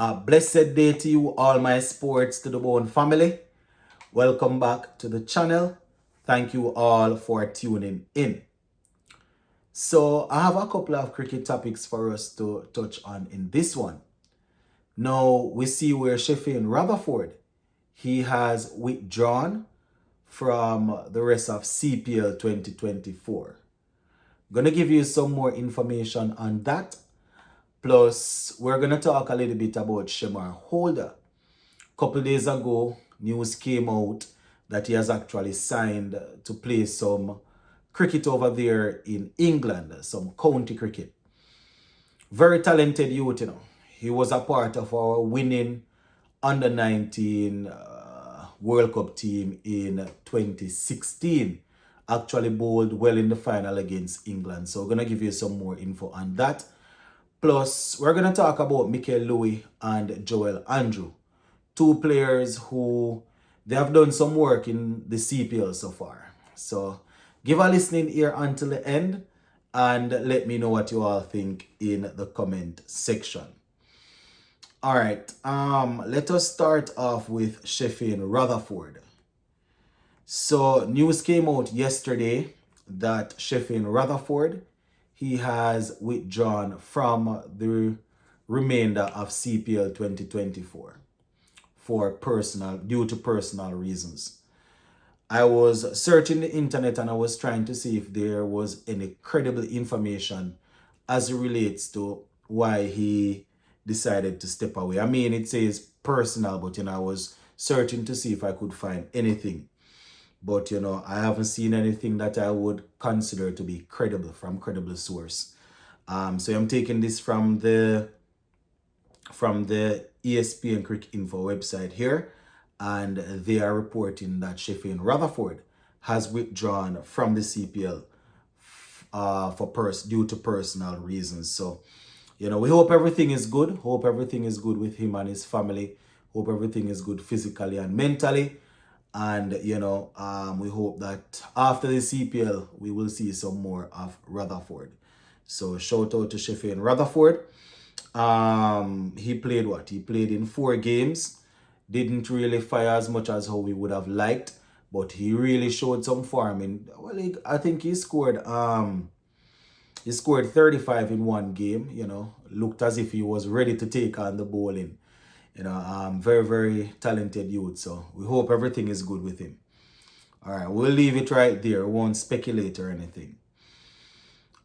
A blessed day to you, all my sports to the bone family. Welcome back to the channel. Thank you all for tuning in. So, I have a couple of cricket topics for us to touch on in this one. Now, we see where Sheffield Rutherford, he has withdrawn from the rest of CPL 2024. I'm going to give you some more information on that. Plus, we're going to talk a little bit about Chemar Holder. Couple days ago, news came out that he has actually signed to play some cricket over there in England, some county cricket. Very talented youth, He was a part of our winning under 19 World Cup team in 2016. Actually bowled well in the final against England. So we're going to give you some more info on that. Plus, we're going to talk about Michael Louis and Joel Andrew. Two players who they have done some work in the CPL so far. So give a listening ear until the end and let me know what you all think in the comment section. All right, let us start off with Sheffield Rutherford. So news came out yesterday that Sheffield Rutherford, he has withdrawn from the remainder of CPL 2024 due to personal reasons. I was searching the internet and I was trying to see if there was any credible information as it relates to why he decided to step away. I mean, it says personal, but I was searching to see if I could find anything. But I haven't seen anything that I would consider to be credible from credible source. So I'm taking this from the ESPN Cricket Info website here, and they are reporting that Sheffield Rutherford has withdrawn from the CPL due to personal reasons. So, we hope everything is good. Hope everything is good with him and his family. Hope everything is good physically and mentally. And, we hope that after the CPL, we will see some more of Rutherford. So shout out to Sheffield Rutherford. He played what? He played in 4 games. Didn't really fire as much as how we would have liked. But he really showed some form. I think he scored 35 in one game, Looked as if he was ready to take on the bowling. Very, very talented youth. So we hope everything is good with him. All right, we'll leave it right there. We won't speculate or anything.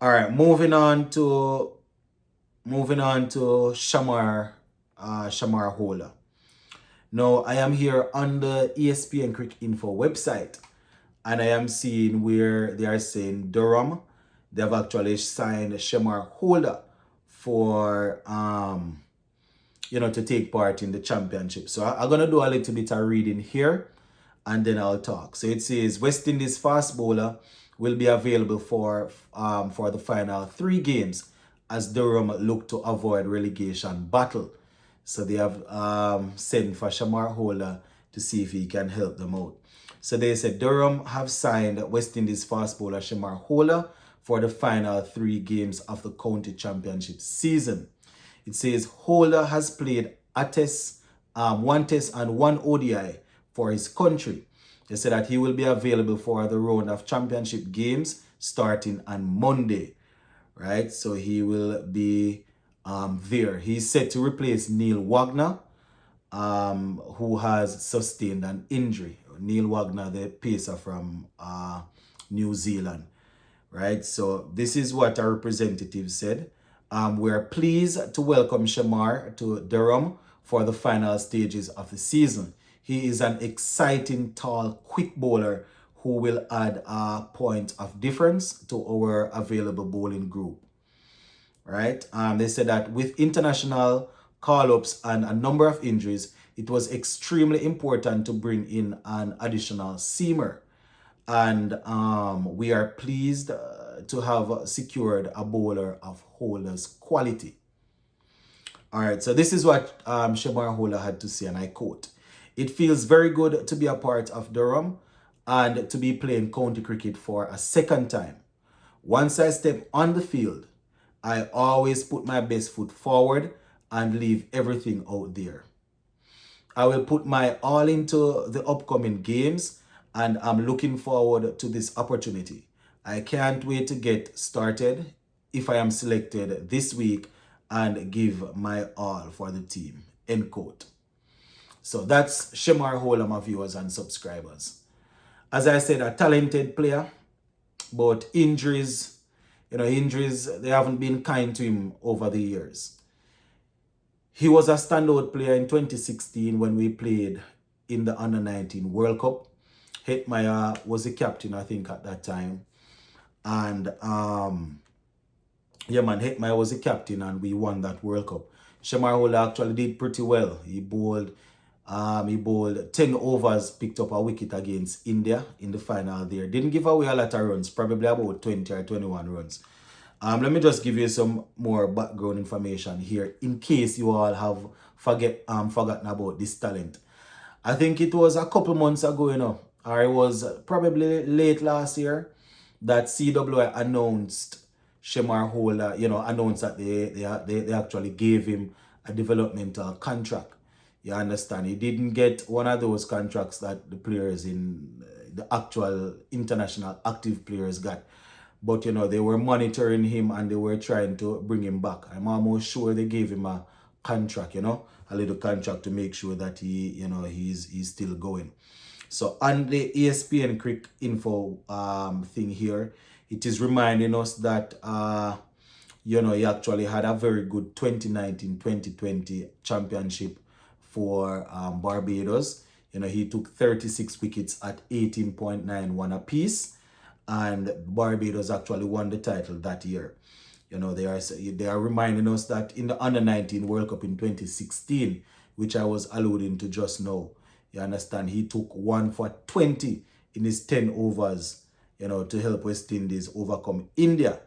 All right, moving on to Chemar Holder. Now, I am here on the ESPN Cricket Info website, and I am seeing where they are saying Durham. They have actually signed Chemar Holder for to take part in the championship. So I'm going to do a little bit of reading here and then I'll talk. So it says West Indies fast bowler will be available for the final 3 games as Durham look to avoid relegation battle. So they have sent for Chemar Holder to see if he can help them out. So they said Durham have signed West Indies fast bowler Chemar Holder for the final 3 games of the county championship season. It says Holder has played one test and 1 ODI for his country. They said that he will be available for the round of championship games starting on Monday, right? So he will be there. He's set to replace Neil Wagner, who has sustained an injury. Neil Wagner, the pacer from New Zealand, right? So this is what our representative said. We're pleased to welcome Chemar to Durham for the final stages of the season. He is an exciting, tall, quick bowler who will add a point of difference to our available bowling group. Right? They said that with international call-ups and a number of injuries, it was extremely important to bring in an additional seamer. And we are pleased to have secured a bowler of Holder's quality. All right, so this is what Chemar Holder had to say, and I quote, "It feels very good to be a part of Durham and to be playing county cricket for a second time. Once I step on the field, I always put my best foot forward and leave everything out there. I will put my all into the upcoming games, and I'm looking forward to this opportunity. I can't wait to get started if I am selected this week and give my all for the team. End quote. So that's Chemar Holder, my viewers and subscribers. As I said, a talented player, but injuries, they haven't been kind to him over the years. He was a standout player in 2016 when we played in the Under-19 World Cup. Hetmeyer was the captain, I think, at that time. And yeah, man, Hetmeyer was the captain and we won that World Cup. Chemar Holder actually did pretty well. He bowled 10 overs, picked up a wicket against India in the final there. Didn't give away a lot of runs, probably about 20 or 21 runs. Let me just give you some more background information here in case you all have forgotten about this talent. I think it was a couple months ago, or it was probably late last year, that CWI announced Chemar Holder, announced that they actually gave him a developmental contract. You understand? He didn't get one of those contracts that the players in the actual international active players got. But, they were monitoring him and they were trying to bring him back. I'm almost sure they gave him a contract, a little contract to make sure that he's still going. So on the ESPN Quick Info thing here, it is reminding us that, he actually had a very good 2019-2020 championship for Barbados. He took 36 wickets at 18.91 apiece. And Barbados actually won the title that year. They are reminding us that in the Under-19 World Cup in 2016, which I was alluding to just now, you understand, he took 1 for 20 in his 10 overs, to help West Indies overcome India.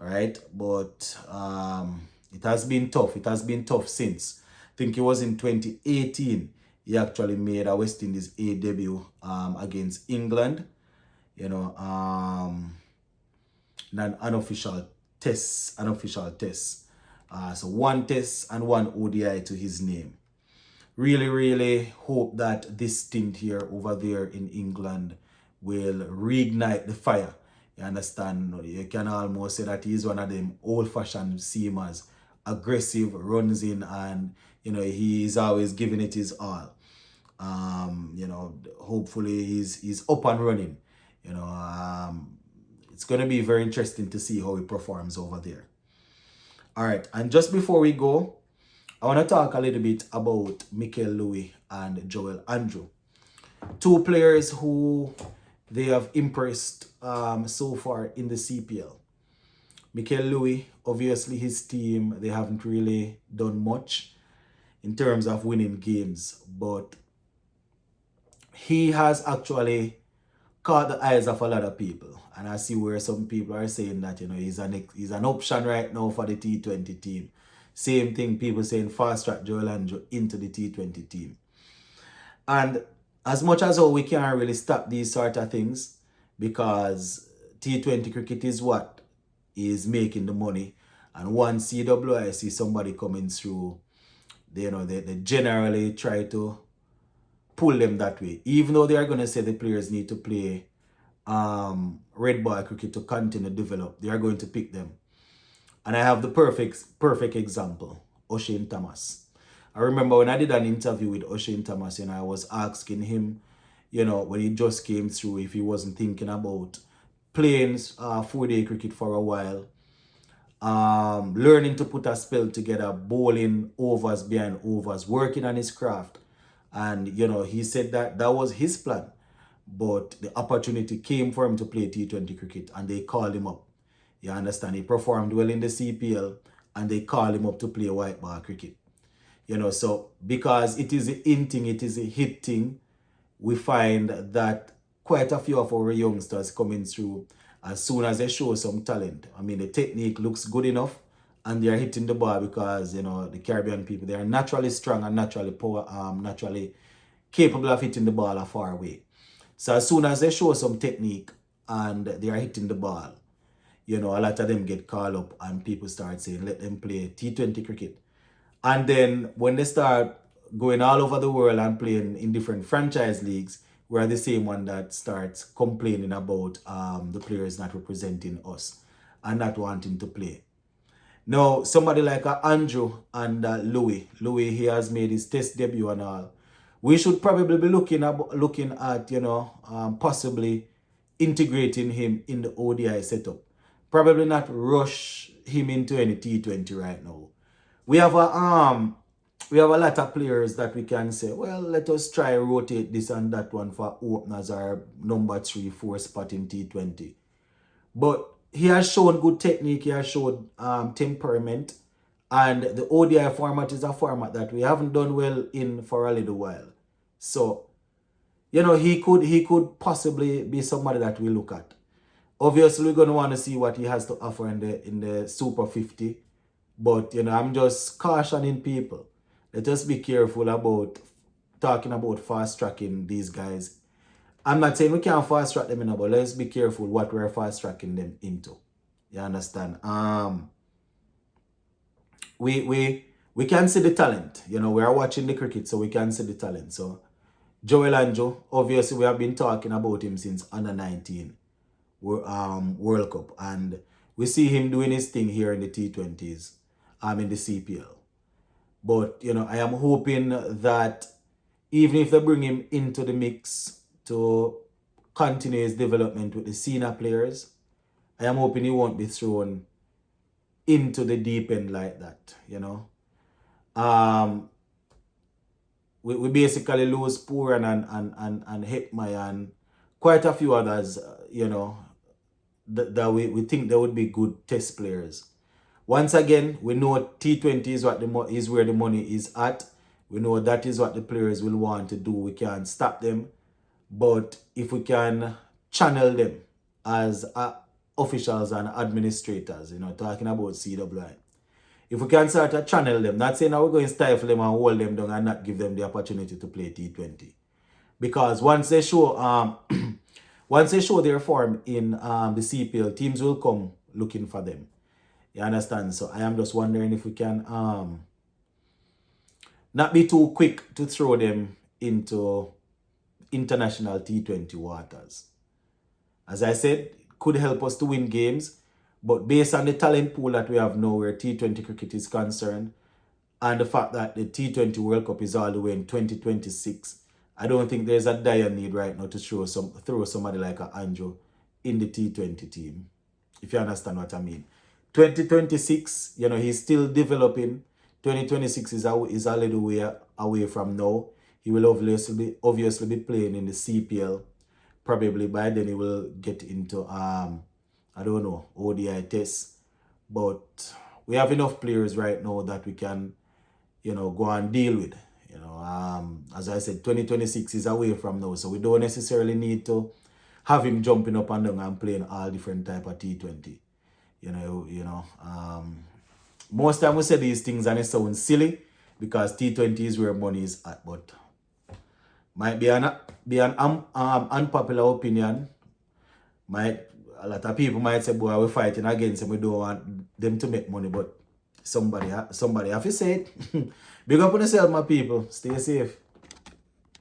All right, but it has been tough. It has been tough since. I think it was in 2018 he actually made a West Indies A debut against England. An unofficial test. So 1 test and 1 ODI to his name. Really, really hope that this stint here over there in England will reignite the fire. You understand? You can almost say that he's one of them old-fashioned seamers, aggressive, runs in, and he's always giving it his all. Hopefully he's up and running. It's going to be very interesting to see how he performs over there. All right, and just before we go, I want to talk a little bit about Mikel Louis and Joel Andrew. 2 players who they have impressed so far in the CPL. Mikel Louis, obviously his team, they haven't really done much in terms of winning games, but he has actually caught the eyes of a lot of people. And I see where some people are saying that, he's an option right now for the T20 team. Same thing, people saying fast track Joel Andrew into the T20 team. And as much as we can't really stop these sort of things, because T20 cricket is what is making the money. And once CWI see somebody coming through, they generally try to pull them that way. Even though they are going to say the players need to play red ball cricket to continue to develop, they are going to pick them. And I have the perfect example, Oshane Thomas. I remember when I did an interview with Oshane Thomas, I was asking him, when he just came through, if he wasn't thinking about playing 4-day cricket for a while, learning to put a spell together, bowling overs behind overs, working on his craft. And, he said that was his plan. But the opportunity came for him to play T20 cricket and they called him up. You understand? He performed well in the CPL and they called him up to play white ball cricket. So because it is a in thing, it is a hit thing, we find that quite a few of our youngsters coming through, as soon as they show some talent, the technique looks good enough and they are hitting the ball because, the Caribbean people, they are naturally strong and naturally capable of hitting the ball a far away. So as soon as they show some technique and they are hitting the ball, a lot of them get called up and people start saying, let them play T20 cricket. And then when they start going all over the world and playing in different franchise leagues, we're the same one that starts complaining about the players not representing us and not wanting to play. Now, somebody like Andrew and Louis, he has made his test debut and all. We should probably be looking at possibly integrating him in the ODI setup. Probably not rush him into any T20 right now. We have a lot of players that we can say, well, let us try rotate this and that one for openers or number 3, 4 spot in T20. But he has shown good technique, he has shown temperament, and the ODI format is a format that we haven't done well in for a little while. So, he could possibly be somebody that we look at. Obviously, we're gonna want to see what he has to offer in the Super 50. But I'm just cautioning people. Let us be careful about talking about fast tracking these guys. I'm not saying we can't fast track them, but let's be careful what we're fast tracking them into. You understand? We can see the talent. We are watching the cricket, so we can see the talent. So Joel Ando, obviously we have been talking about him since under 19 World Cup, and we see him doing his thing here in the T20s, in the CPL. But I am hoping that even if they bring him into the mix to continue his development with the senior players, I am hoping he won't be thrown into the deep end like that. We basically lose Puran and Hekmai and quite a few others, that we think they would be good test players. Once again, we know T20 is where the money is at. We know that is what the players will want to do. We can't stop them. But if we can channel them as officials and administrators, talking about CWI. If we can start to channel them, not saying that we're going to stifle them and hold them down and not give them the opportunity to play T20. Because once they show their form in the CPL, teams will come looking for them. You understand? So I am just wondering if we can not be too quick to throw them into international T20 waters. As I said, it could help us to win games, but based on the talent pool that we have now where T20 cricket is concerned, and the fact that the T20 World Cup is all the way in 2026, I don't think there's a dire need right now to throw somebody like Andrew in the T20 team, if you understand what I mean. 2026, he's still developing. 2026 is a little way away from now. He will obviously be playing in the CPL. Probably by then he will get into ODI tests. But we have enough players right now that we can, go and deal with. As I said, 2026 is away from now, so we don't necessarily need to have him jumping up and down and playing all different type of T20. Most time we say these things and it sounds silly because T20 is where money is at, but might be an unpopular opinion. A lot of people might say, boy, we're fighting against them, we don't want them to make money, but somebody have to say it. Big up on yourself, my people. Stay safe.